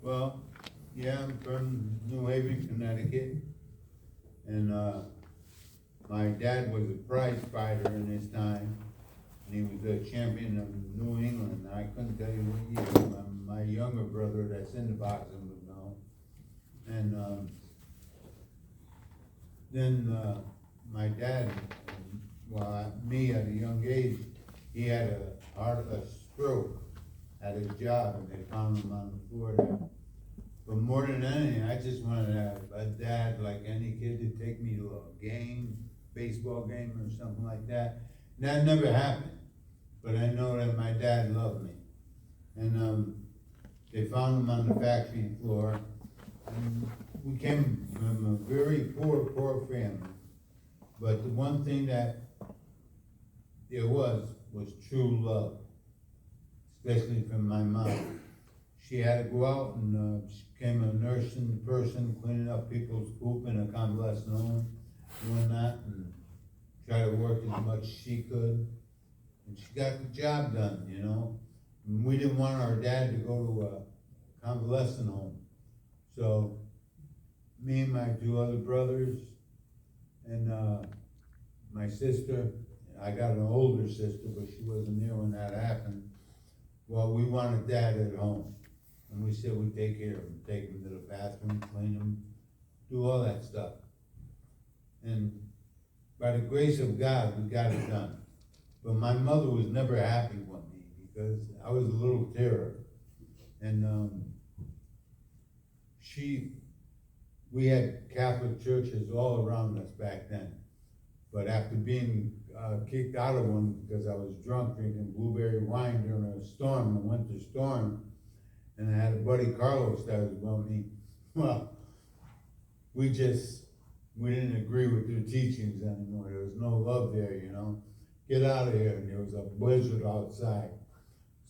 Well, yeah, I'm from New Haven, Connecticut, and, my dad was a prize fighter in his time, and he was a champion of New England. I couldn't tell you what year. My younger brother that's into boxing would know. And, then, my dad, well, me at a young age, he had a stroke at his job, and they found him on the floor there. But more than anything, I just wanted to have a dad like any kid to take me to a game, baseball game or something like that. And that never happened, but I know that my dad loved me. And, they found him on the factory floor. And we came from a very poor family. But the one thing that there was true love, especially from my mom. She had to go out and, she became a nursing person, cleaning up people's poop in a convalescent home, doing that, and try to work as much as she could. And she got the job done, you know. And we didn't want our dad to go to a convalescent home. So me and my two other brothers and, my sister, I got an older sister, but she wasn't there when that happened. Well, we wanted dad at home. And we said we'd take care of him, take him to the bathroom, clean him, do all that stuff. And by the grace of God, we got it done. But my mother was never happy with me because I was a little terror. And, we had Catholic churches all around us back then. But after being kicked out of one because I was drunk drinking blueberry wine during a storm, a winter storm, and I had a buddy Carlos that was with me, well, we didn't agree with their teachings anymore. There was no love there, you know. Get out of here, and there was a blizzard outside.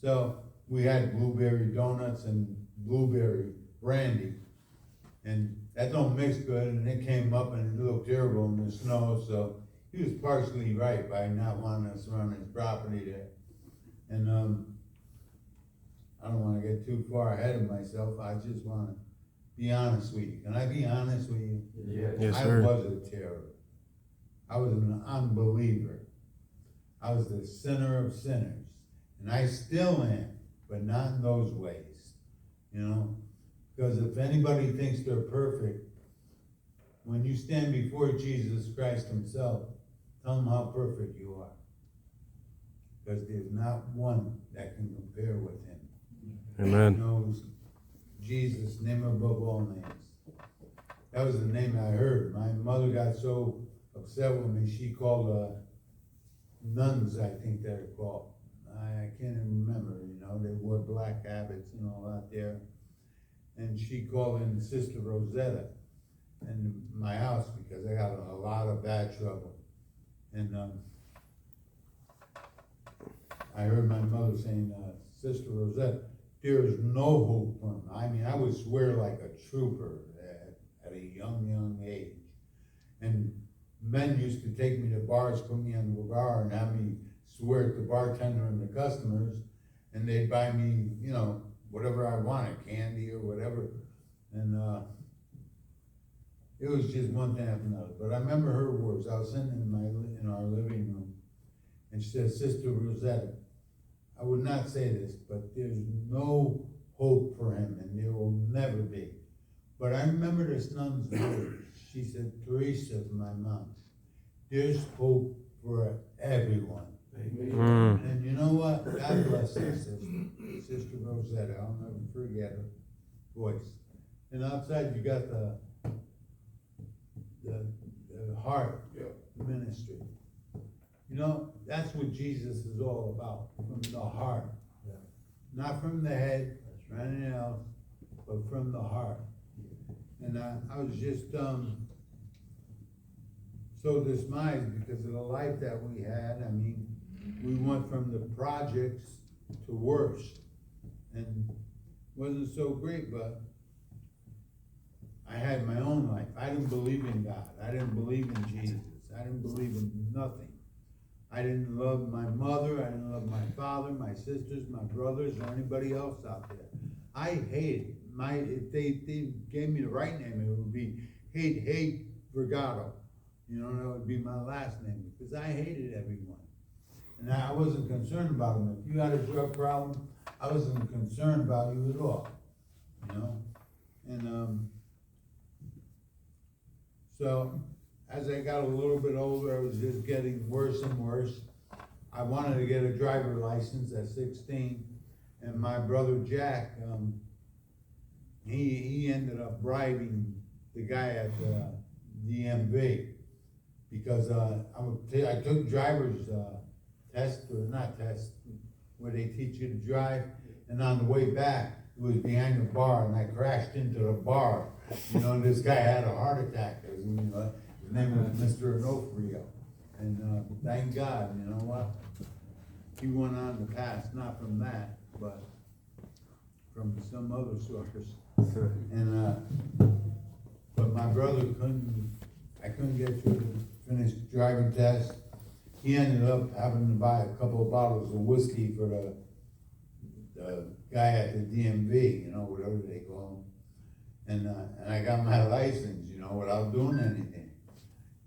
So we had blueberry donuts and blueberry brandy, and that don't mix good, and it came up and it looked terrible in the snow, so he was partially right by not wanting us around his property there. And, I don't wanna get too far ahead of myself, I just wanna be honest with you. Can I be honest with you? Yes, sir. I was a terror. I was an unbeliever. I was the sinner of sinners. And I still am, but not in those ways, you know? Because if anybody thinks they're perfect, when you stand before Jesus Christ himself, tell him how perfect you are. Because there's not one that can compare with him. Amen. He knows Jesus, name above all names. That was the name I heard. My mother got so upset with me, she called nuns, I think they're called. I can't even remember, you know, they wore black habits and all that there. And she called in Sister Rosetta in my house because I got a lot of bad trouble. And I heard my mother saying, Sister Rosetta, there is no hope for him. I mean, I would swear like a trooper at a young age. And men used to take me to bars, put me on the bar, and have me swear at the bartender and the customers, and they'd buy me, you know, whatever I wanted, candy or whatever. And it was just one thing after another. But I remember her words. I was sitting in our living room, and she said, Sister Rosetta, I would not say this, but there's no hope for him, and there will never be. But I remember this nun's words. She said, Teresa, my mom, there's hope for everyone. Mm. And you know what? God bless her, Sister Rosetta. I'll never forget her voice. And outside you got the heart ministry. You know, that's what Jesus is all about, from the heart. Yeah. Not from the head, or anything else, but from the heart. And I was just so dismayed because of the life that we had. I mean, we went from the projects to worse, and wasn't so great, but I had my own life. I didn't believe in God. I didn't believe in Jesus. I didn't believe in nothing. I didn't love my mother. I didn't love my father, my sisters, my brothers, or anybody else out there. I hated if they gave me the right name, it would be Hate Vergato. You know, that would be my last name, because I hated everyone. And I wasn't concerned about them. If you had a drug problem, I wasn't concerned about you at all, you know? And, so, as I got a little bit older, I was just getting worse and worse. I wanted to get a driver license at 16, and my brother Jack, he ended up bribing the guy at the DMV, because I took driver's test, or not test, where they teach you to drive, and on the way back, it was behind the bar, and I crashed into the bar. You know, and this guy had a heart attack. His name was Mr. Onofrio. And thank God, you know what? He went on to pass, not from that, but from some other source. And but my brother I couldn't get through the finished driving test. He ended up having to buy a couple of bottles of whiskey for the guy at the DMV, you know, whatever they call him. And I got my license, you know, without doing anything.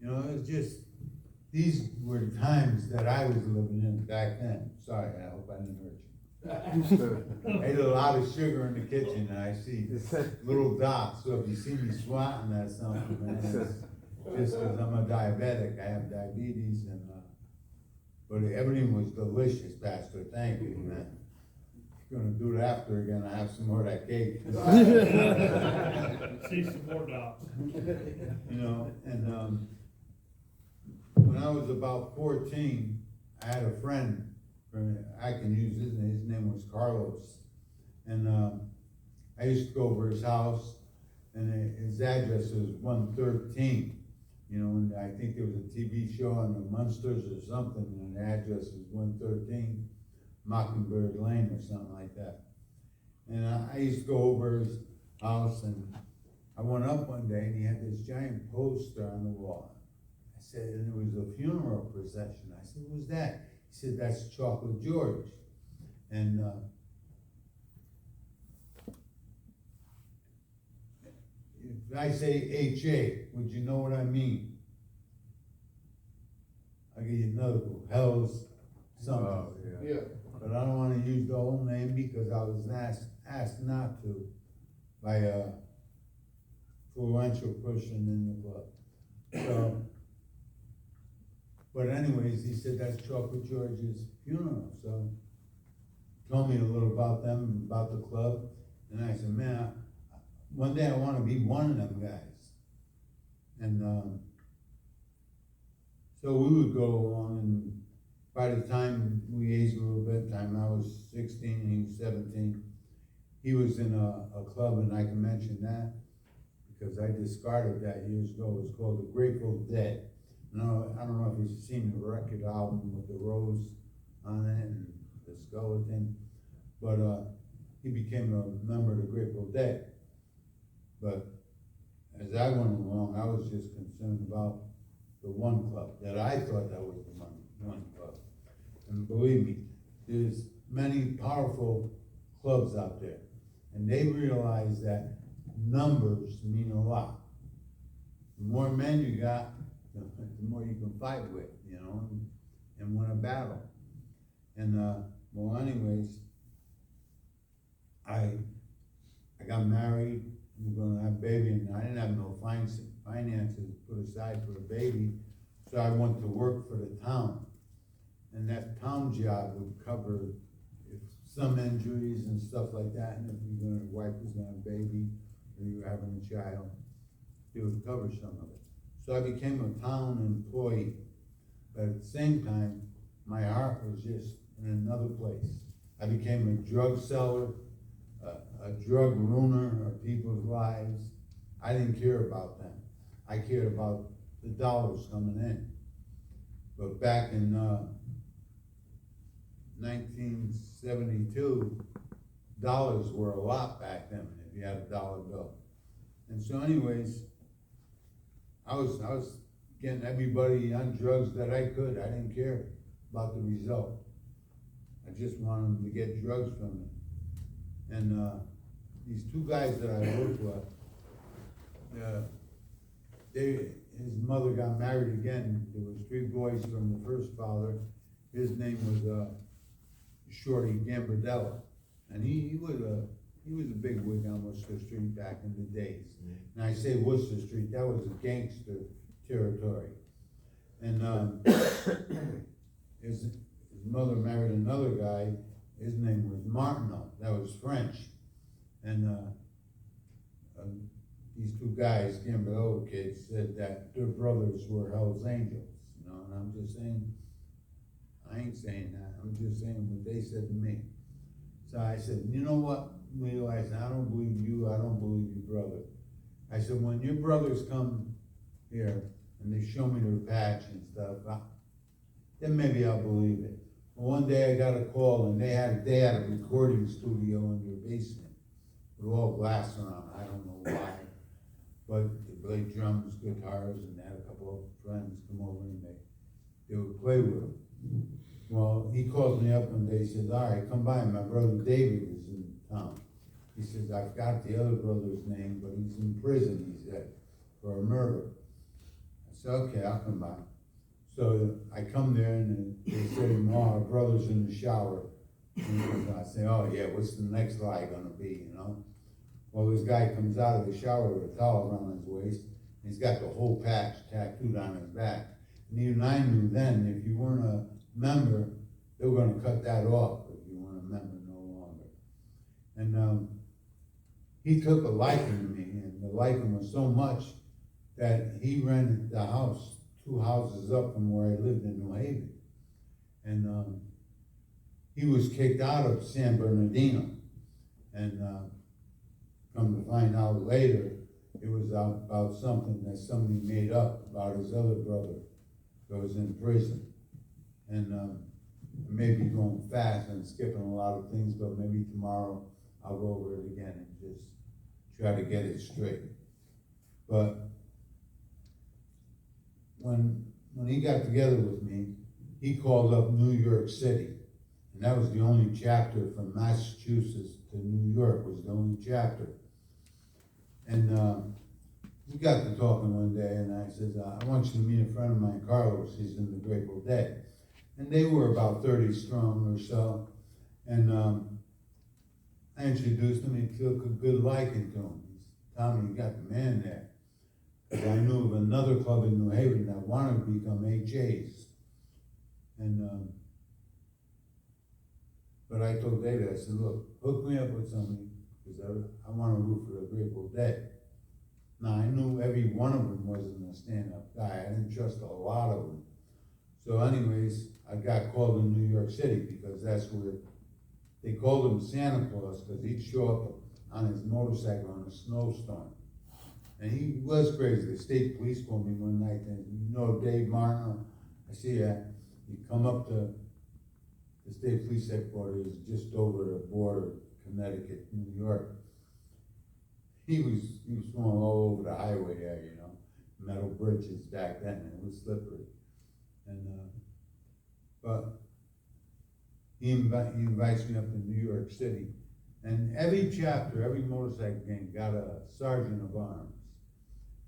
You know, it was just, these were times that I was living in back then. Sorry, I hope I didn't hurt you. I ate a lot of sugar in the kitchen, and I see little dots, so if you see me swatting at something, man, it's just because I'm a diabetic. I have diabetes, and but everything was delicious, Pastor. Thank you, man. If you're gonna do it after again, I have some more of that cake. See some more dots. You know, and when I was about 14, I had a friend. I can use his name. His name was Carlos, and I used to go over his house, and his address was 113. You know, and I think there was a TV show on the Munsters or something, and the address was 113 Mockingbird Lane or something like that. And I used to go over his house, and I went up one day, and he had this giant poster on the wall. I said, and it was a funeral procession. I said, "What was that?" He said, "That's Chocolate George." And if I say H.A., would you know what I mean? I'll give you another clue. Hell's something. Oh, yeah. But I don't want to use the whole name because I was asked not to by a influential person in the club. So, but anyways, he said that's Chocolate George's funeral. So told me a little about them, about the club, and I said, man, one day I want to be one of them guys. And so we would go along, and by the time we aged a little bit, time I was 16 and he was 17, he was in a club, and I can mention that because I discarded that years ago. It was called the Grateful Dead. No, I don't know if you've seen the record album with the rose on it and the skeleton, but he became a member of the Grateful Dead. But as I went along, I was just concerned about the one club, that I thought that was the one club. And believe me, there's many powerful clubs out there, and they realize that numbers mean a lot. The more men you got, the more you can fight with, you know, and win a battle. And well, anyways, I got married. We were gonna have a baby, and I didn't have no finances put aside for a baby, so I went to work for the town. And that town job would cover if some injuries and stuff like that, and if your wife was gonna have a baby, or you were having a child, it would cover some of it. So I became a town employee, but at the same time, my heart was just in another place. I became a drug seller, a drug ruiner of people's lives. I didn't care about them. I cared about the dollars coming in. But back in 1972, dollars were a lot back then if you had a dollar bill. And so anyways, I was getting everybody on drugs that I could. I didn't care about the result. I just wanted them to get drugs from me. And these two guys that I worked with, his mother got married again. There was three boys from the first father. His name was Shorty Gambardella, and he was a big wig on Worcester Street back in the days. And I say Worcester Street, that was a gangster territory. And his mother married another guy. His name was Martineau. That was French. And these two guys, Gambardella kids, said that their brothers were Hell's Angels. You know, and I'm just saying, I ain't saying that. I'm just saying what they said to me. So I said, you know what, Leo? I said, I don't believe you. I don't believe your brother. I said, when your brothers come here and they show me their patch and stuff, then maybe I'll believe it. Well, one day I got a call and they had a recording studio in their basement with all glass around. I don't know why, but they played drums, guitars, and they had a couple of friends come over and they would play with them. Well, he calls me up one day. He says, all right, come by. My brother David is in town. He says, I've got the other brother's name, but he's in prison, he said, for a murder. I said, okay, I'll come by. So I come there and they say, no, our brother's in the shower. And I say, oh yeah, what's the next lie gonna be, you know? Well, this guy comes out of the shower with a towel around his waist, and he's got the whole patch tattooed on his back. And even I knew then, if you weren't a member, they were gonna cut that off if you weren't a member no longer. And he took a liking to me, and the liking was so much that he rented the house, 2 houses up from where I lived in New Haven. And he was kicked out of San Bernardino. And come to find out later, it was about something that somebody made up about his other brother that was in prison. And I may be going fast and skipping a lot of things, but maybe tomorrow I'll go over it again and just try to get it straight. But when he got together with me, he called up New York City. And that was the only chapter from Massachusetts to New York was the only chapter. And we got to talking one day, and I said, I want you to meet a friend of mine, Carlos. He's in the Grateful Dead. And they were about 30 strong or so. And I introduced him. He took a good liking to him. He said, Tommy, you got the man there. Because I knew of another club in New Haven that wanted to become HAs. And but I told David, I said, look, hook me up with somebody, because I want to root for the Grateful Dead. Now, I knew every one of them wasn't a stand-up guy. I didn't trust a lot of them. So anyways, I got called to New York City, because that's where they called him Santa Claus, because he'd show up on his motorcycle in a snowstorm. And he was crazy. The state police called me one night, and you know Dave Martin? I see that. He come up to the state police headquarters just over the border, Connecticut, New York. He was going all over the highway there, you know, metal bridges back then, and it was slippery. And but he invites me up to New York City, and every chapter, every motorcycle gang got a sergeant of arms.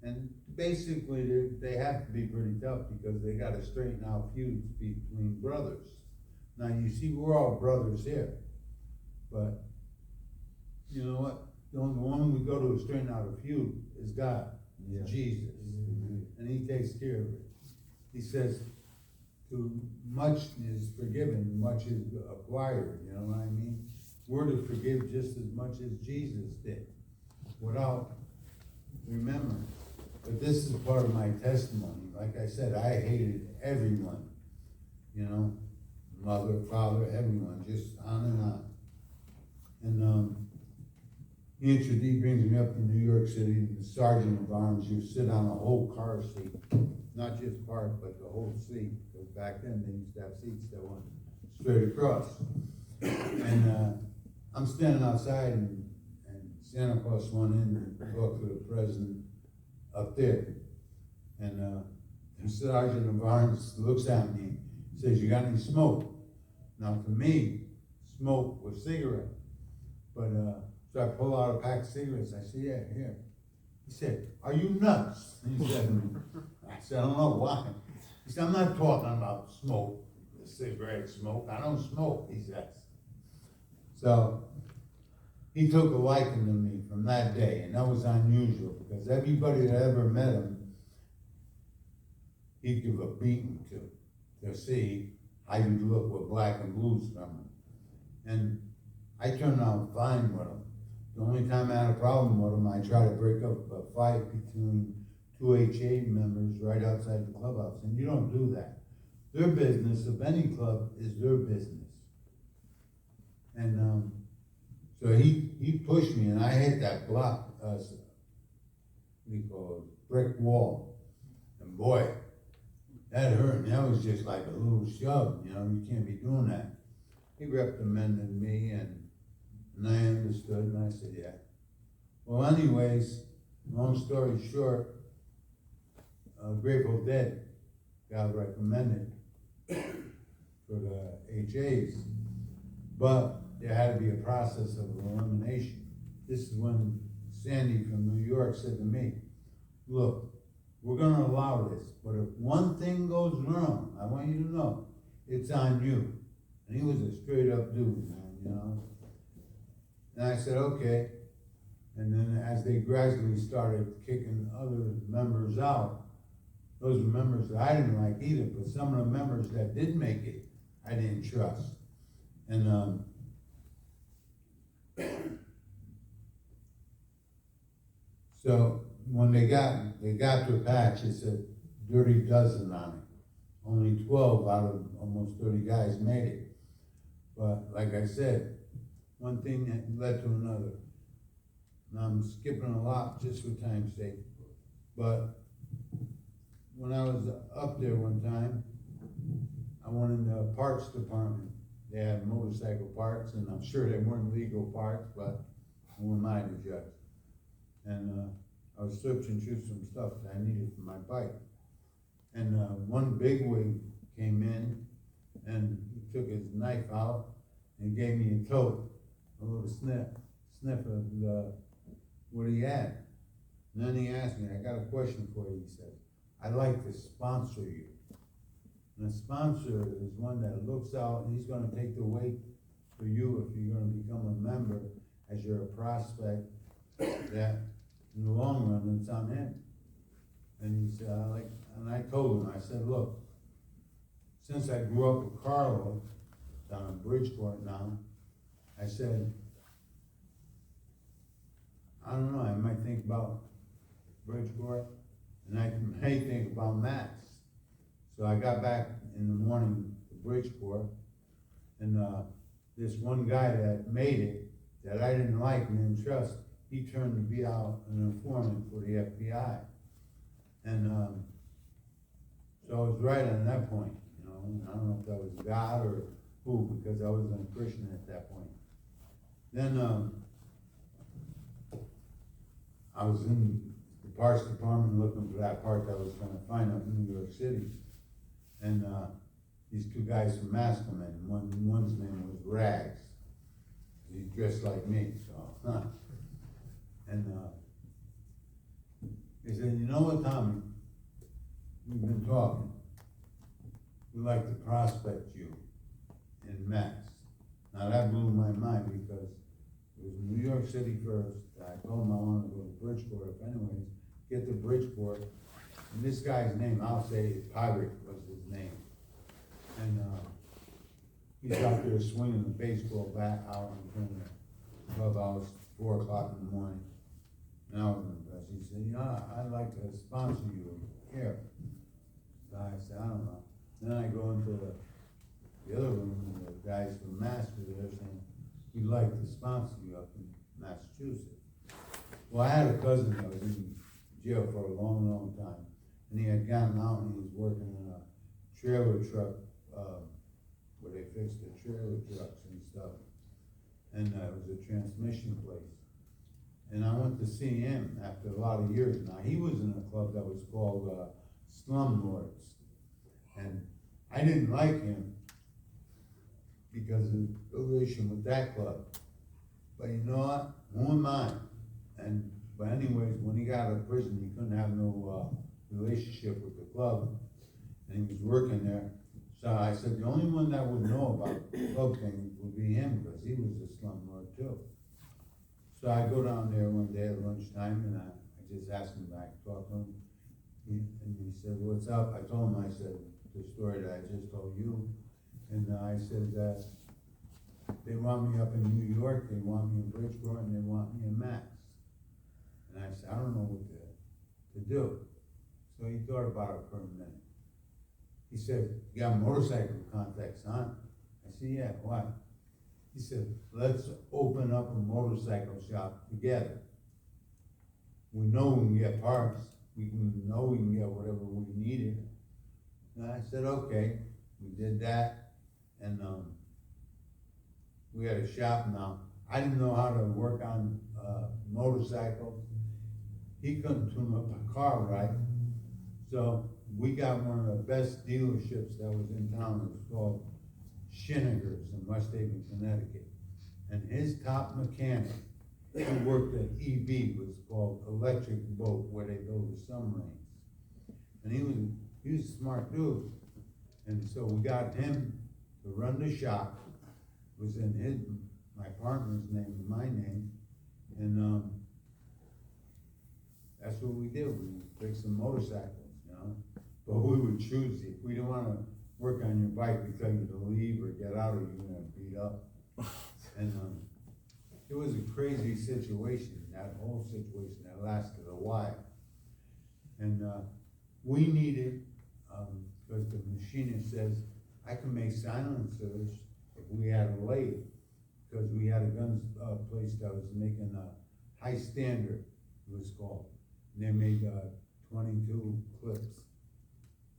And basically, they have to be pretty tough because they got to straighten out feuds between brothers. Now, you see, we're all brothers here, but you know what? The only one we go to straighten out a feud is God, Jesus, and He takes care of it. He says, "To much is forgiven, much is acquired." You know what I mean? We're to forgive just as much as Jesus did, without remembering. But this is part of my testimony. Like I said, I hated everyone, you know, mother, father, everyone, just on and on. And he brings me up to New York City, the sergeant of arms. You sit on a whole car seat, not just park, but the whole seat. Because back then they used to have seats that went straight across. And I'm standing outside, and Santa Claus went in and talked to the president up there. And the sergeant of arms looks at me, says, "You got any smoke?" Now, to me, smoke was cigarette. But So I pull out a pack of cigarettes, I said, yeah, here. He said, are you nuts? He said, I said, I don't know why. He said, I'm not talking about smoke, cigarette smoke, I don't smoke, he says. So, he took a liking to me from that day, and that was unusual, because everybody that ever met him, he'd give a beating to see how you look with black and blues from him. And I turned out fine with him. The only time I had a problem with him, I tried to break up a fight between two HA members right outside the clubhouse, and you don't do that. Their business of any club is their business. And so he pushed me, and I hit that block, what do you call it, brick wall. And boy, that hurt, and that was just like a little shove, you know, you can't be doing that. He reprimanded me, and I understood, and I said, yeah. Well, anyways, long story short, Grateful Dead got recommended for the HAs, but there had to be a process of elimination. This is when Sandy from New York said to me, look, we're gonna allow this, but if one thing goes wrong, I want you to know, it's on you. And he was a straight up dude, man, you know. And I said, okay. And then as they gradually started kicking other members out, those were members that I didn't like either, but some of the members that did make it, I didn't trust. And so when they got their patch, it said Dirty Dozen on it. Only 12 out of almost 30 guys made it. But like I said, one thing that led to another. And I'm skipping a lot just for time's sake. But when I was up there one time, I went in the parts department. They had motorcycle parts, and I'm sure they weren't legal parts, but who am I to judge? And I was searching through some stuff that I needed for my bike. And one bigwig came in, and he took his knife out and gave me a toke, a little sniff of what he had. And then he asked me, I got a question for you, he said, I'd like to sponsor you. And a sponsor is one that looks out, and he's gonna take the weight for you if you're gonna become a member, as you're a prospect, that in the long run, it's on him. And he said, and I told him, I said, look, since I grew up with Carlo down in Bridgeport now, I said, I don't know, I might think about Bridgeport, and I may think about Mass. So I got back in the morning to Bridgeport, and this one guy that made it, that I didn't like and didn't trust, he turned to be out an informant for the FBI. And so I was right on that point, you know. I don't know if that was God or who, because I wasn't a Christian at that point. Then I was in the parts department looking for that part that I was gonna find up in New York City. And these two guys from Mass come in. One's name was Rags. He dressed like me, so, And he said, you know what, Tommy, we've been talking. We'd like to prospect you in Mass. Now that blew my mind, because it was New York City first. I told him I wanted to go to Bridgeport, if anyways, get to Bridgeport. And this guy's name, I'll say Pirate was his name. And he's out there swinging the baseball bat out in front of the clubhouse, 4 o'clock in the morning. And I was impressed. He said, you know, I'd like to sponsor you here. So I said, I don't know. Then I go into the other room, and the guys from Mass were there saying, we'd like to sponsor you up in Massachusetts. Well, I had a cousin that was in jail for a long, long time. And he had gotten out, and he was working in a trailer truck, where they fixed the trailer trucks and stuff. And it was a transmission place. And I went to see him after a lot of years. Now, he was in a club that was called Slumlords. And I didn't like him because of the relation with that club. But you know what? who am I? But anyways, when he got out of prison, he couldn't have no, relationship with the club, and he was working there. So I said, the only one that would know about the club thing would be him, because he was a slumlord too. So I go down there one day at lunchtime, and I just asked him back, talk to him. And he said, what's up? I told him, I said, the story that I just told you. And I said that they want me up in New York, they want me in Bridgeport, and they want me in Max. And I said, I don't know what to do. So he thought about it for a minute. He said, you got motorcycle contacts, huh? I said, yeah, why? He said, let's open up a motorcycle shop together. We know we can get parts, we know we can get whatever we needed. And I said, okay, we did that, and we had a shop now. I didn't know how to work on motorcycles. He couldn't tune up a car right. So we got one of the best dealerships that was in town. It was called Shinniger's in West Haven, Connecticut. And his top mechanic, who worked at EB, was called Electric Boat, where they build the submarines. And he was a smart dude. And so we got him to run the shop. It was in my partner's name and my name. And that's what we did. We fixed some motorcycles, you know. But we would choose, if we didn't wanna work on your bike, we tell you to leave or get out, or you're gonna beat up. And it was a crazy situation, that whole situation, that lasted a while. And we needed, because the machinist says, I can make silencers if we had a lathe, because we had a guns place that was making a high standard, it was called. And they made 22 clips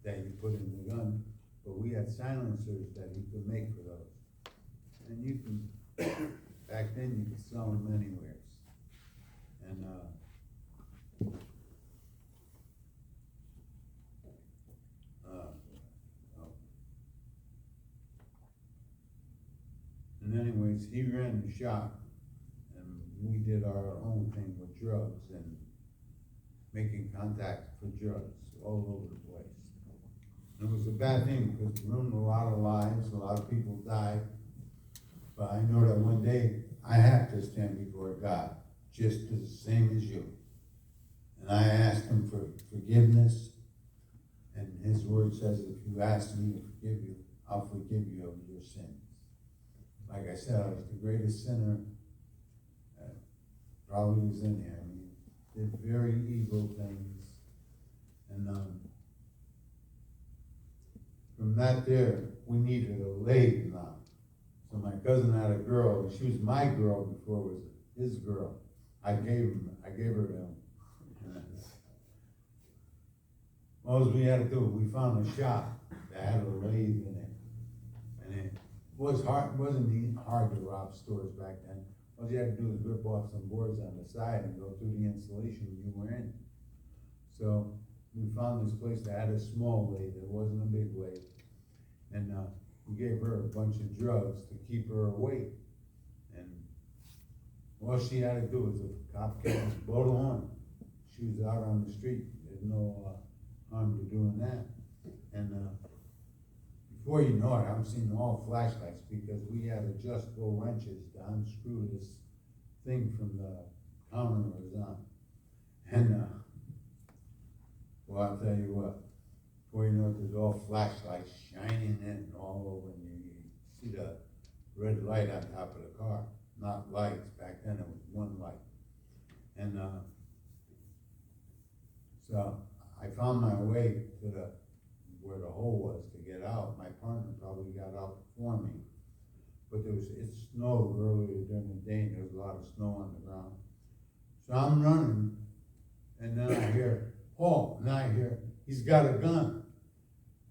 that you put in the gun, but we had silencers that you could make for those. And you can, back then you could sell them anywhere. And anyways, he ran the shop, and we did our own thing with drugs and making contact for drugs all over the place. And it was a bad thing because it ruined a lot of lives, a lot of people died. But I know that one day I have to stand before God, just the same as you. And I asked him for forgiveness, and his word says, if you ask me to forgive you, I'll forgive you of your sins. Like I said, I was the greatest sinner that probably was in here. I mean, did very evil things. And from that there, we needed a lathe now. So my cousin had a girl, and she was my girl before it was his girl. I gave her to him. All we had to do, we found a shop that had a lathe in it. And it wasn't hard to rob stores back then. All you had to do was rip off some boards on the side and go through the insulation you were in. So we found this place that had a small lathe, it wasn't a big lathe. And we gave her a bunch of drugs to keep her awake. And all she had to do was, if a cop came, blow the horn. She was out on the street, there's no harm to doing that. And before you know it, I'm seeing all flashlights, because we had adjustable wrenches to unscrew this thing from the counter it was on. And well, I'll tell you what, before you know it, there's all flashlights shining in all over, and you see the red light on top of the car. Not lights, back then it was one light. And so I found my way to where the hole was to get out. My partner probably got out before me, but it snowed earlier during the day, and there was a lot of snow on the ground. So I'm running, and then I hear, oh, and I hear, he's got a gun.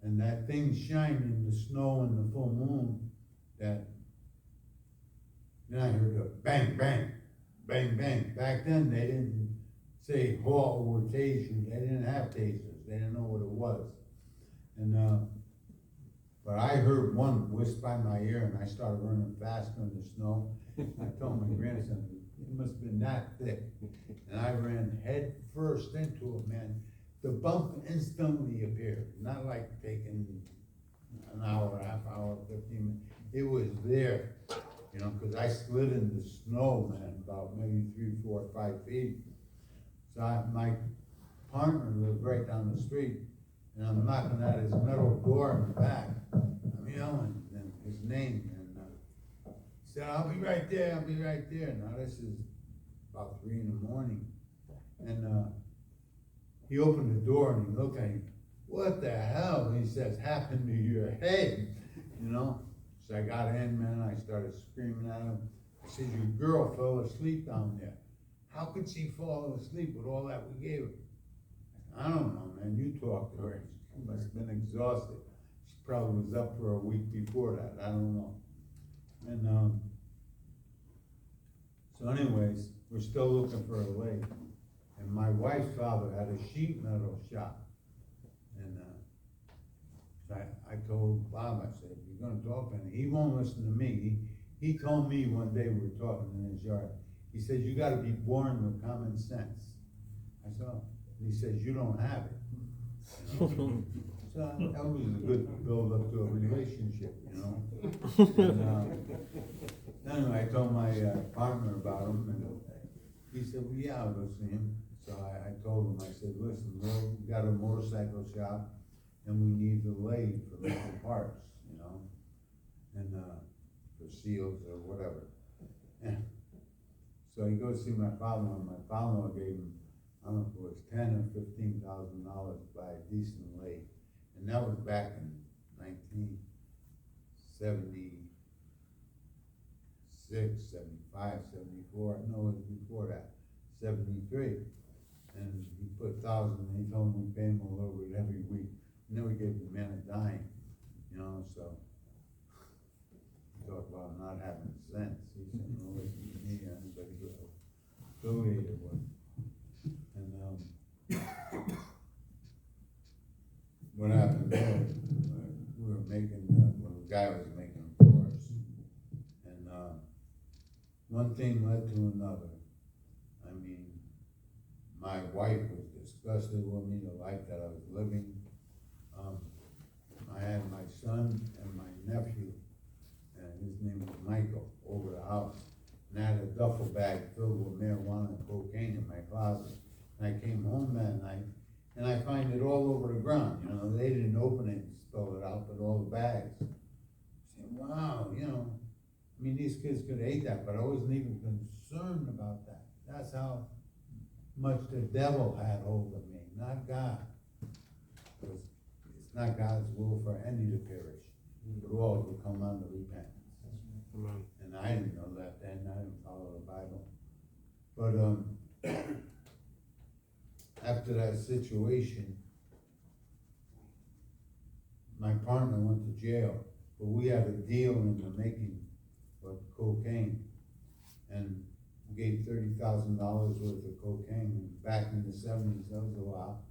And that thing shined in the snow and the full moon, then I heard a bang, bang, bang, bang. Back then, they didn't say halt or taser. They didn't have tasers. They didn't know what it was. And but I heard one whisper by my ear, and I started running faster in the snow. I told my grandson, it must have been that thick. And I ran head first into it, man. The bump instantly appeared, not like taking an hour, half hour, 15 minutes. It was there, you know, cause I slid in the snow, man, about maybe 3, 4, 5 feet. So my partner lived right down the street, and I'm knocking at his metal door in the back. I'm yelling and his name, and he said, "I'll be right there, I'll be right there." Now this is about 3 in the morning, and he opened the door and he looked at me. "What the hell?" He says, "Happened to your head," you know? So I got in, man, I started screaming at him. I said, "Your girl fell asleep down there. How could she fall asleep with all that we gave her?" "I don't know, man, you talk to her. She must have been exhausted. She probably was up for a week before that, I don't know." And so anyways, we're still looking for a lake. And my wife's father had a sheet metal shop. And so I told Bob, I said, "You're gonna talk," and he won't listen to me. He told me one day we were talking in his yard. He says, "You gotta be born with common sense." I said, "Oh." He says, "You don't have it." You know? So that was a good build up to a relationship, you know? And anyway, I told my partner about him, and he said, "Well, yeah, I'll go see him." So I told him, I said, "Listen, we got a motorcycle shop, and we need the lathe for making parts, you know, and for seals or whatever." And so he goes to see my father-in-law, and my father-in-law gave him, I don't know if it was $10,000 or $15,000 to buy a decent lathe, and that was back in 1976, 75, 74. No, it was before that, 73. And he put 1,000, and he told me we pay him a little bit every week. And then we gave the man a dime, you know, so. Talk about not having sense. He said, "No, listen to me, anybody who affiliated with." And what happened there, we were making, well, the guy was making them for us. And one thing led to another. I mean, my wife was disgusted with me, the life that I was living. I had my son and my nephew, and his name was Michael, over the house. And I had a duffel bag filled with marijuana and cocaine in my closet. And I came home that night, and I find it all over the ground. You know, they didn't open it and spill it out, but all the bags. I said, wow, you know, I mean, these kids could have ate that, but I wasn't even concerned about that. That's how much the devil had hold of me, not God. Because it's not God's will for any to perish, but all to come unto repentance. Amen. And I didn't know that then, I didn't follow the Bible. But after that situation, my partner went to jail, but we had a deal in the making of cocaine. And we gave $30,000 worth of cocaine, and back in the 70s, that was a lot.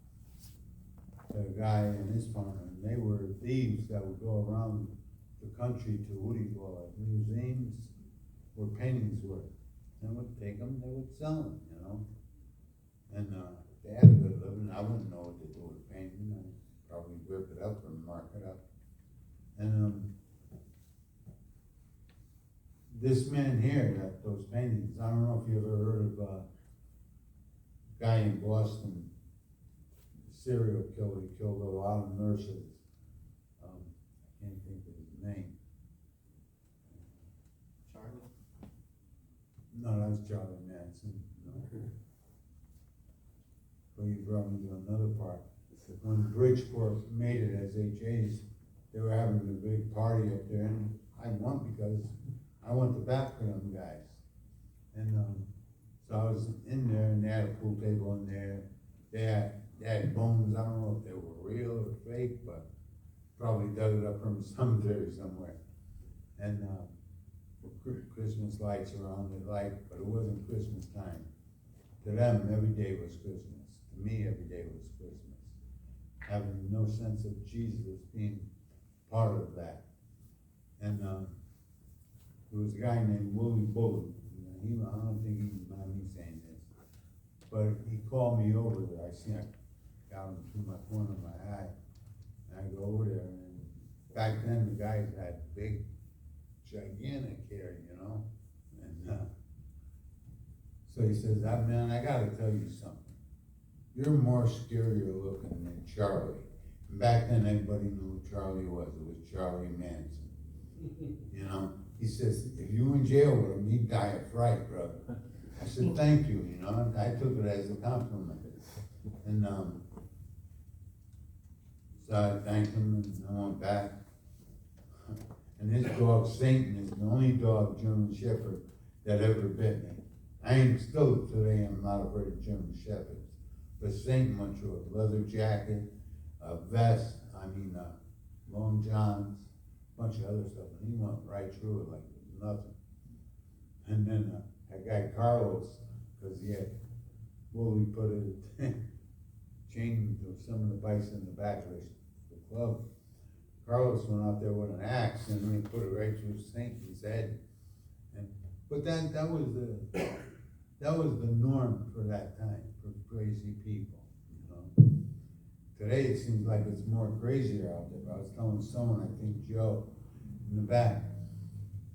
The guy and his partner, and they were thieves that would go around the country to, what do you call it, museums where paintings were. They would take them, they would sell them, you know. And they had a good living. I wouldn't know what to do with painting. I'd probably rip it up and mark it up. And this man here, that those paintings, I don't know if you ever heard of a guy in Boston, serial killer. He killed a lot of nurses. I can't think of his name. Charlie? No, that was Charlie Manson. No. But you brought me to another part. When Bridgeport made it as HAs, they were having a big party up there, and I went because I went to bat for them guys. And so I was in there, and they had a pool table in there. They had bones. I don't know if they were real or fake, but probably dug it up from a cemetery somewhere. And Christmas lights around the light, but it wasn't Christmas time. To them, every day was Christmas. To me, every day was Christmas. Having no sense of Jesus being part of that. And there was a guy named Willie Bullen. I don't think he mind me saying this, but he called me over there, I got him through my corner of my eye, and I go over there, and back then, the guys had big, gigantic hair, you know, and, so he says, man, I gotta tell you something, you're more scarier looking than Charlie. And back then, everybody knew who Charlie was, it was Charlie Manson, you know? He says, if you in jail with him, he'd die of fright, brother. I said, thank you, you know, I took it as a compliment. And, so I thanked him and I went back. And his dog, Satan, is the only dog, German Shepherd, that ever bit me. I ain't still today, I'm not afraid of German Shepherds. But Satan went through a leather jacket, a vest, long johns, bunch of other stuff, and he went right through it like it was nothing. And then that guy Carlos, because he had fully put it, chained to some of the bikes in the back of the club. Carlos went out there with an axe and he put it right through Satan's head. But that was the norm for that time, for crazy people, you know. Today it seems like it's more crazier out there. I was telling someone, I think Joe, in the back,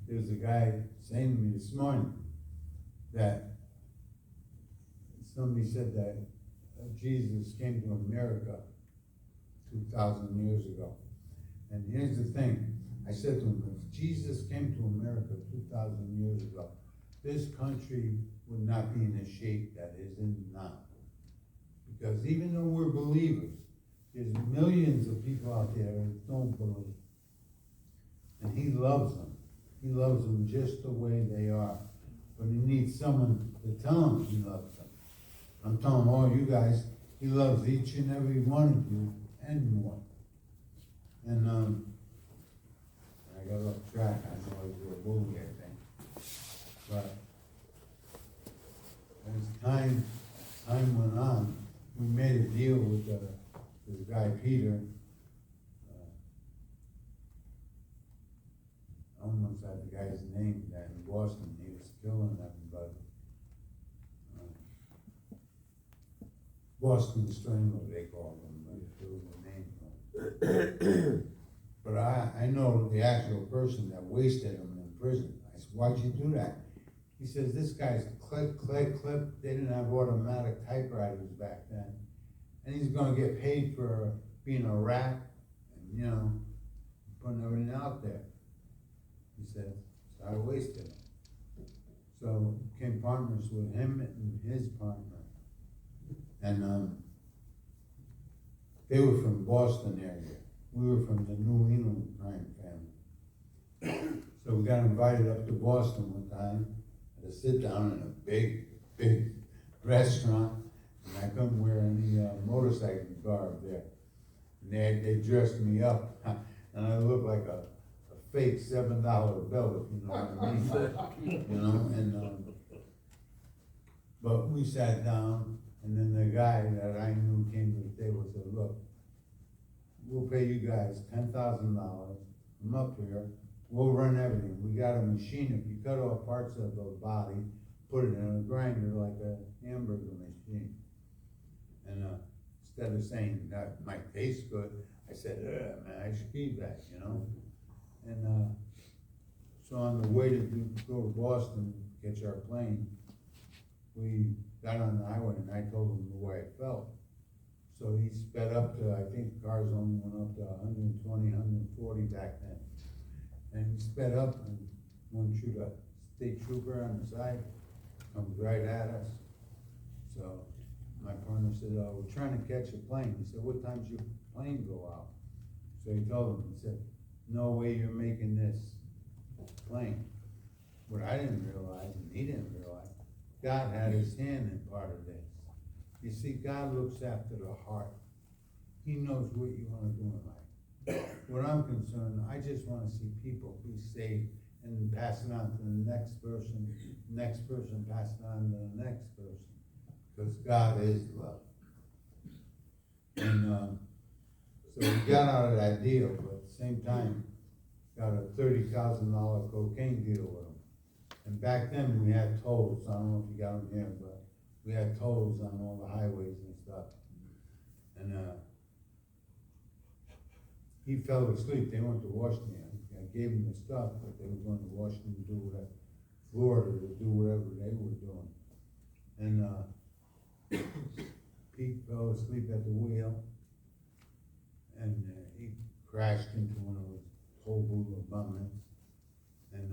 there's a guy saying to me this morning that somebody said that Jesus came to America 2,000 years ago. And here's the thing, I said to him, if Jesus came to America 2,000 years ago, this country would not be in the shape that it is in now. Because even though we're believers, there's millions of people out there that don't believe. And he loves them. He loves them just the way they are. But he needs someone to tell him he loves them. I'm telling all you guys, he loves each and every one of you and more. And I got off track. I know I was a bully, I think. But as time went on, we made a deal with this guy Peter. I almost had the guy's name that in Boston. He was killing everybody. Boston Strangler, they called him, but it was a name. But I know the actual person that wasted him in prison. I said, why'd you do that? He says, this guy's clip. They didn't have automatic typewriters back then. And he's gonna get paid for being a rat and, you know, putting everything out there. He said, so I wasted him. So became partners with him and his partner. And they were from Boston area. We were from the New England crime family. So we got invited up to Boston one time to sit down in a big restaurant. And I couldn't wear any motorcycle garb there. And they dressed me up. And I looked like a fake $7 bill, if you know what I mean. You know, and but we sat down, and then the guy that I knew came to the table and said, look, we'll pay you guys $10,000. I'm up here. We'll run everything. We got a machine. If you cut off parts of the body, put it in a grinder like a hamburger machine. And instead of saying that might taste good, I said, man, I should keep that, you know. And so on the way to go to Boston, catch our plane, we got on the highway and I told him the way I felt. So he sped up to, I think cars only went up to 120, 140 back then. And he sped up and went through the state trooper on the side, comes right at us. So my partner said, we're trying to catch a plane. He said, what time's your plane go out? So he told him, he said, no way you're making this plane. What I didn't realize, and he didn't realize, God had his hand in part of this. You see, God looks after the heart. He knows what you want to do in life. What I'm concerned, I just want to see people be saved and pass it on to the next person pass it on to the next person. Because God is love. And so we got out of that deal, but at the same time, got a $30,000 cocaine deal with him. And back then, we had tolls, I don't know if you got them here, but we had tolls on all the highways and stuff. And, he fell asleep, they went to Washington, I gave him the stuff, but they were going to Washington to do whatever, Florida to do whatever they were doing. And, Pete fell asleep at the wheel, and, he crashed into one of those whole boot of bummen. And,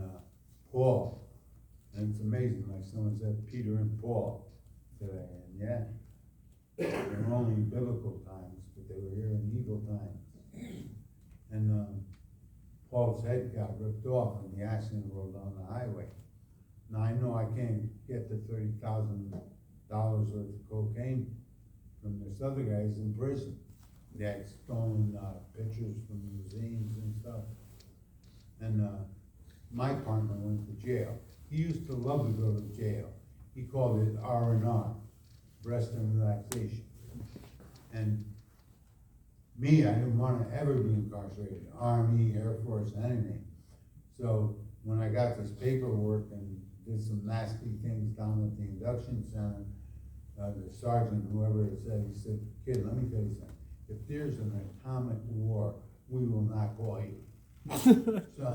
Paul, and it's amazing, like someone said, Peter and Paul today, and yeah, they were only in biblical times, but they were here in evil times. And, Paul's head got ripped off in the accident rolled down the highway. Now, I know I can't get the $30,000 worth of cocaine from this other guy's in prison. They had stolen, pictures from museums and stuff. And, my partner went to jail. He used to love to go to jail. He called it R&R, rest and relaxation. And me, I didn't want to ever be incarcerated, Army, Air Force, anything. So when I got this paperwork and did some nasty things down at the induction center, the sergeant, whoever it said, he said, kid, let me tell you something. If there's an atomic war, we will not call you. So,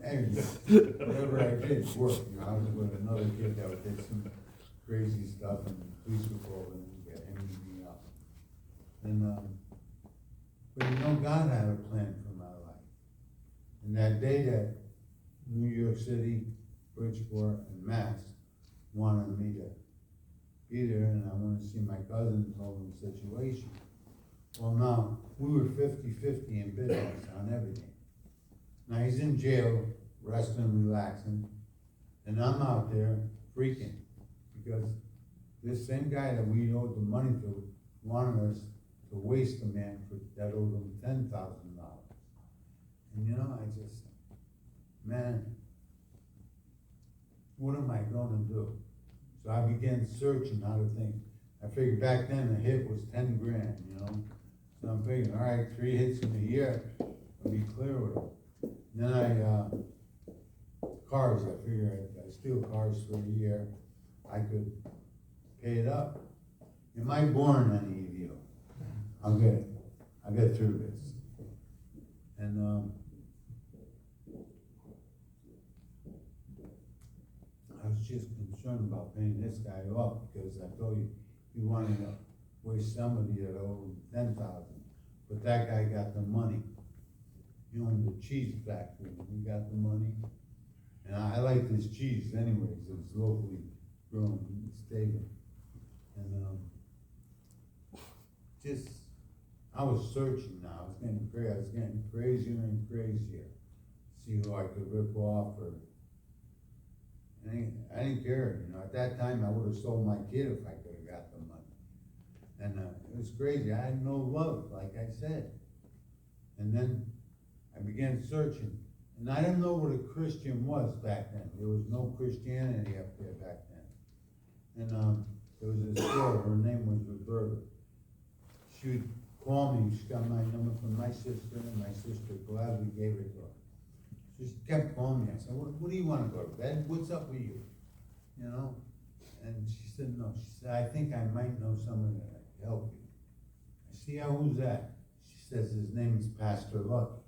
anyway, whatever I did worked, you know, I was with another kid that did some crazy stuff in the police patrol and get him beat up. And, but you know, God had a plan for my life. And that day that New York City, Bridgeport, and Mass wanted me to be there, and I wanted to see my cousin and told him the situation. Well, now, we were 50-50 in business on everything. Now, he's in jail, resting and relaxing, and I'm out there freaking, because this same guy that we owed the money to wanted us to waste a man that owed him $10,000. And you know, I just, man, what am I gonna do? So I began searching how to think. I figured back then a hit was 10 grand, you know? So I'm thinking, all right, 3 hits in a year, I'll be clear with them. Then cars, I figured I steal cars for a year, I could pay it up. Am I born any of you? I'll get it. I'll get through this. And I was just concerned about paying this guy off because I told you he wanted to waste somebody that owed 10,000, but that guy got the money. He owned the cheese factory. He got the money, and I like this cheese anyways. It's locally grown, stable, and just. I was searching now, I was getting crazier and crazier, see who I could rip off or, I didn't care, you know, at that time I would have sold my kid if I could have got the money. And it was crazy, I had no love, like I said. And then I began searching, and I didn't know what a Christian was back then. There was no Christianity up there back then. And there was this girl, her name was Vergato. She would call me, she got my number from my sister, and my sister gladly gave it to her. So she kept calling me. I said, what do you want to go to bed? What's up with you? You know? And she said, no. She said, I think I might know someone that can help you. I said, yeah, who's that? She says, his name is Pastor Lucky.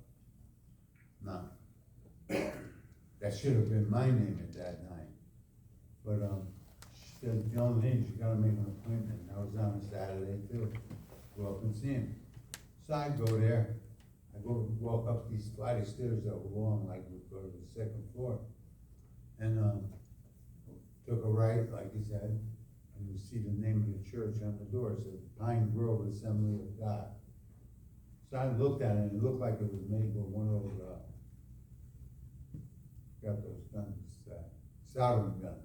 Now, that should have been my name at that time. But she said, the only thing is you gotta make an appointment. I was on a Saturday too. Go up and see him. So I go there, I go walk up these flight of stairs that were long, like we go to the second floor. And took a right, like he said, and you see the name of the church on the door. It said Pine Grove Assembly of God. So I looked at it and it looked like it was made with one of those, got those guns, soldering gun.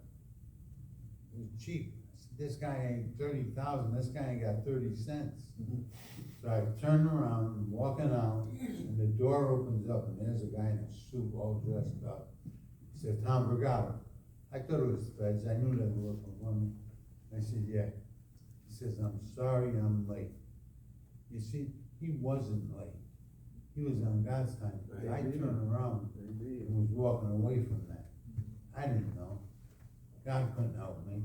It was cheap. This guy ain't 30,000, this guy ain't got 30 cents. So I turned around, walking out, and the door opens up, and there's a guy in a suit all dressed up. He said, Tom Vergato. I thought it was the feds, I knew they were looking for me. I said, yeah. He says, I'm sorry I'm late. You see, he wasn't late. He was on God's time. I turned around and was walking away from that. I didn't know. God couldn't help me.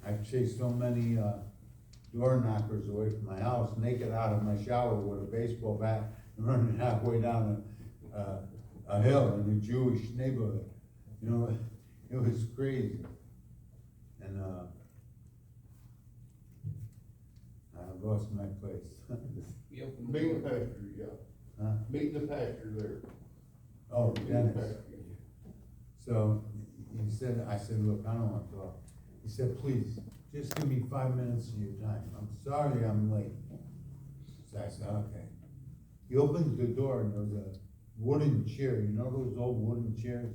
I've chased so many, door knockers away from my house, naked out of my shower with a baseball bat, and running halfway down a hill in a Jewish neighborhood. You know, it was crazy. And, I lost my place. Meeting the pastor, yeah. Huh? Meeting the pastor there. Oh, Meeting the Dennis. pastor. So he said, I said, look, I don't want to talk. He said, please, just give me 5 minutes of your time. I'm sorry I'm late. So I said, okay. He opened the door and there was a wooden chair. You know those old wooden chairs?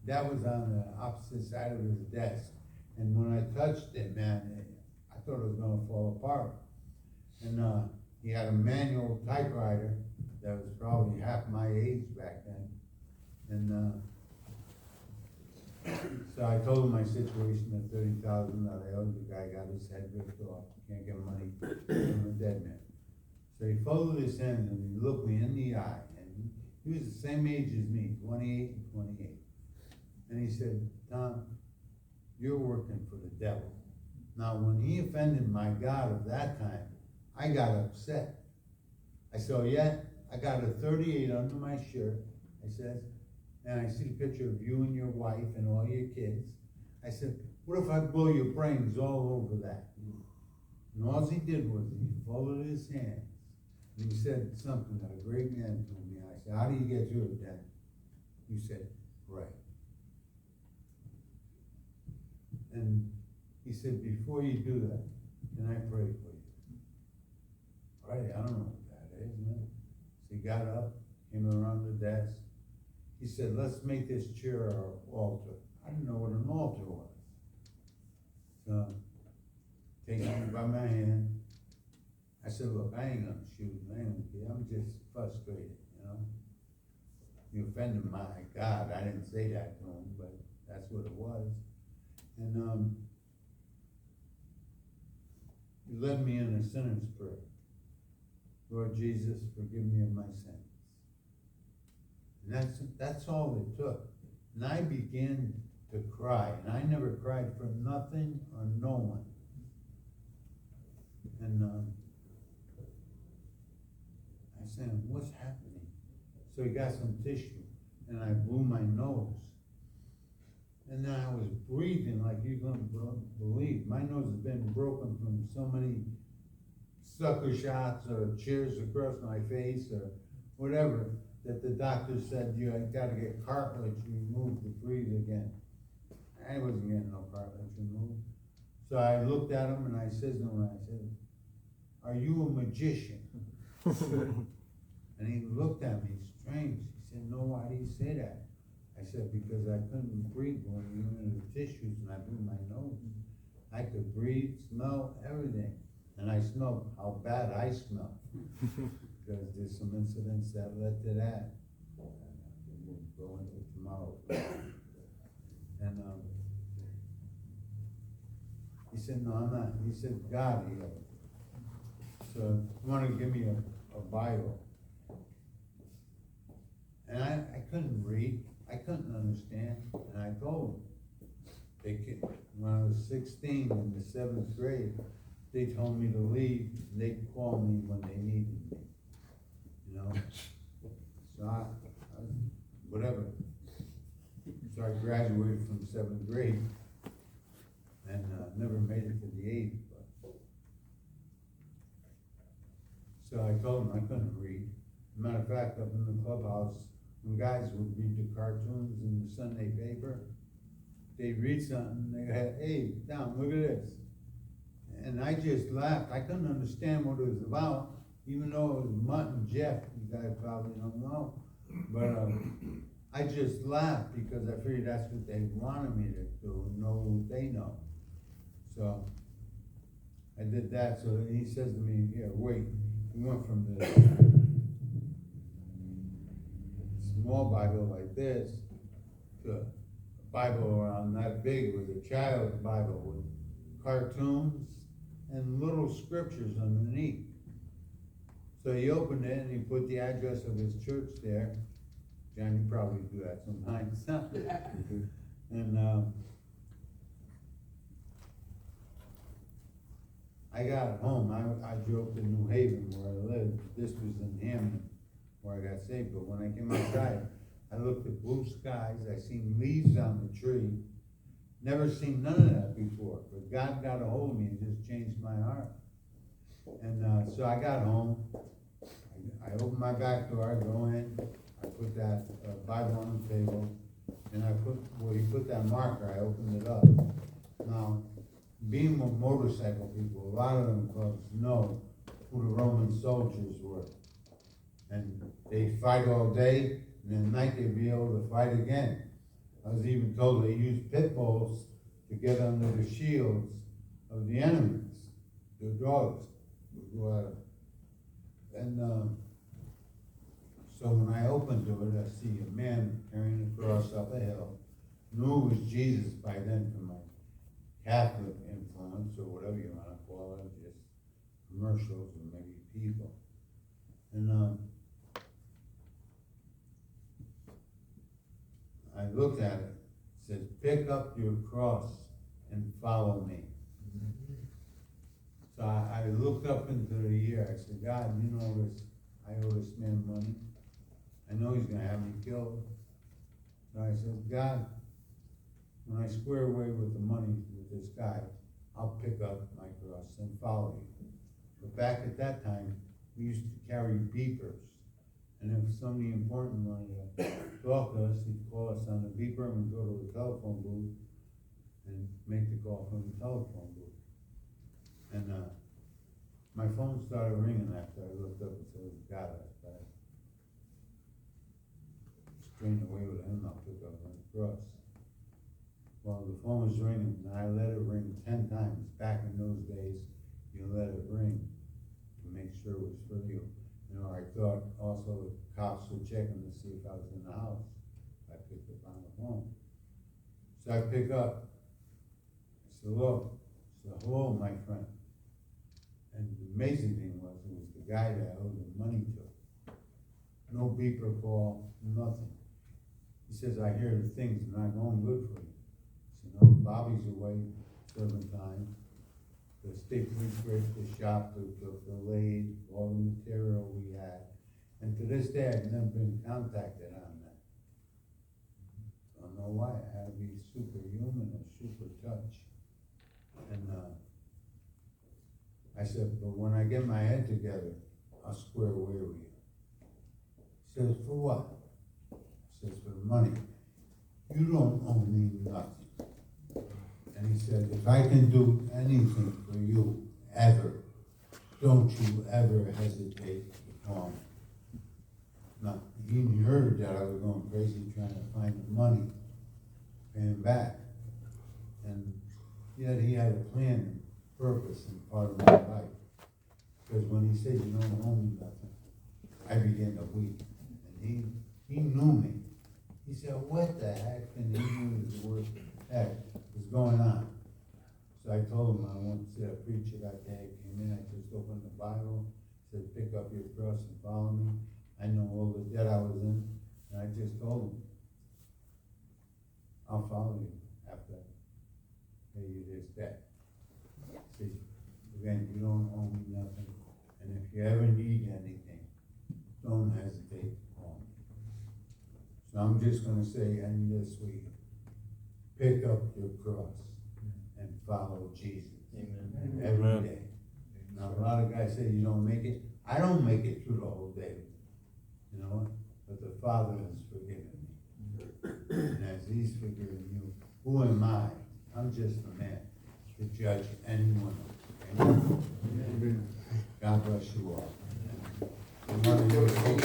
That was on the opposite side of his desk. And when I touched it, man, I thought it was gonna fall apart. And he had a manual typewriter that was probably half my age back then. And so I told him my situation, at $30,000 that I owed the guy, got his head ripped off, can't get money from a dead man. So he folded his hands and he looked me in the eye, and he was the same age as me, 28 and 28. And he said, Tom, you're working for the devil. Now, when he offended my God of that time, I got upset. I said, oh yeah, I got a 38 under my shirt, I said, and I see a picture of you and your wife and all your kids. I said, what if I blow your brains all over that? And all he did was he folded his hands and he said something that a great man told me. I said, how do you get through it, Dan? He said, pray. And he said, before you do that, can I pray for you? All right, I don't know what that is, man. So he got up, came around the desk. He said, let's make this chair our altar. I didn't know what an altar was. So, taking me by my hand, I said, look, I ain't gonna shoot him, I ain't gonna kill him. I'm just frustrated, you know? You offended my God. I didn't say that to him, but that's what it was. And he led me in a sinner's prayer. Lord Jesus, forgive me of my sins. And that's all it took. And I began to cry, and I never cried for nothing or no one. And I said, what's happening? So he got some tissue, and I blew my nose. And then I was breathing like you're gonna believe. My nose has been broken from so many sucker shots or chairs across my face or whatever, that the doctor said, you gotta get cartilage removed to breathe again. I wasn't getting no cartilage removed. So I looked at him and I said to him, I said, are you a magician? And he looked at me strange. He said, no, why do you say that? I said, because I couldn't breathe when you went into the tissues and I blew my nose. I could breathe, smell, everything. And I smelled how bad I smell. Because there's some incidents that led to that. We'll go into it tomorrow. And he said, no, I'm not. He said, God healed. So he wanted to give me a Bible. And I couldn't read. I couldn't understand. And I told him, when I was 16 in the 7th grade, they told me to leave, and they'd call me when they needed me. You know? So I whatever. So I graduated from 7th grade and never made it to the 8th. But. So I told them I couldn't read. Matter of fact, up in the clubhouse, when guys would read the cartoons in the Sunday paper, they'd read something, they had, hey, Dom, look at this. And I just laughed. I couldn't understand what it was about, even though it was Mutt and Jeff, you guys probably don't know. But I just laughed because I figured that's what they wanted me to do, know what they know. So I did that. So he says to me, here, wait. He went from the small Bible like this to a Bible around that big. It was a child's Bible with cartoons and little scriptures underneath. So he opened it and he put the address of his church there. Johnny probably do that sometimes. And, I got home, I drove to New Haven where I lived, this was in Hammond, where I got saved, but when I came outside, I looked at blue skies, I seen leaves on the tree, never seen none of that before, but God got a hold of me and just changed my heart. And, so I got home, I opened my back door, I go in, I put that Bible on the table, and where he put that marker, I opened it up. Now, being with motorcycle people, a lot of them folks know who the Roman soldiers were. And they fight all day, and then at night they'd be able to fight again. I was even told they used pit bulls to get under the shields of the enemies. The dogs would go at them. And so when I opened to it, I see a man carrying a cross up a hill. Knew it was Jesus by then from my Catholic influence, or whatever you want to call it, just commercials or maybe people. And I looked at it, it says, pick up your cross and follow me. So I looked up into the air, I said, God, you know this, I owe this man money. I know he's gonna have me killed. So I said, God, when I square away with the money with this guy, I'll pick up my cross and follow you. But back at that time, we used to carry beepers. And if somebody important wanted to talk to us, he'd call us on the beeper and we'd go to the telephone booth and make the call from the telephone booth. And my phone started ringing after I looked up and said, it was God, I straightened away with him, I'll pick up my cross. Well, the phone was ringing, and I let it ring 10 times. Back in those days, you let it ring to make sure it was for you. You know, I thought also the cops were checking to see if I was in the house. I picked up on the phone. So I pick up. I said, hello. I said, hello, my friend. And the amazing thing was, it was the guy that I owed the money to. No beeper call, nothing. He says, I hear the things are not going good for you. I said, no, Bobby's away serving time. The state police raided the shop, took the lathe, all the material we had. And to this day, I've never been contacted on that. I don't know why, it had to be superhuman or super touch. And I said, but when I get my head together, I'll square away with you. He says, for what? I says, for the money. You don't owe me nothing. And he said, if I can do anything for you, ever, don't you ever hesitate to call me. Now, he heard that I was going crazy trying to find the money, paying back. And yet he had a plan and purpose and part of my life. Because when he said, you don't owe me nothing, I began to weep. And he knew me. He said, what the heck? And he knew the word heck was going on. So I told him I wanted to see a preacher that day. I came in, I just opened the Bible, said, pick up your cross and follow me. I know all the debt I was in, and I just told him, I'll follow you after I pay you this debt. See, again, you don't owe me nothing, and if you ever need anything, don't hesitate to call me. So I'm just gonna say, end this week, pick up your cross and follow Jesus. Amen. Every Amen. day. Now, a lot of guys say you don't make it. I don't make it through the whole day. You know what? But the Father has forgiven me. And as He's forgiven you, who am I? I'm just a man to judge anyone. Amen? God bless you all. And Mother, you're so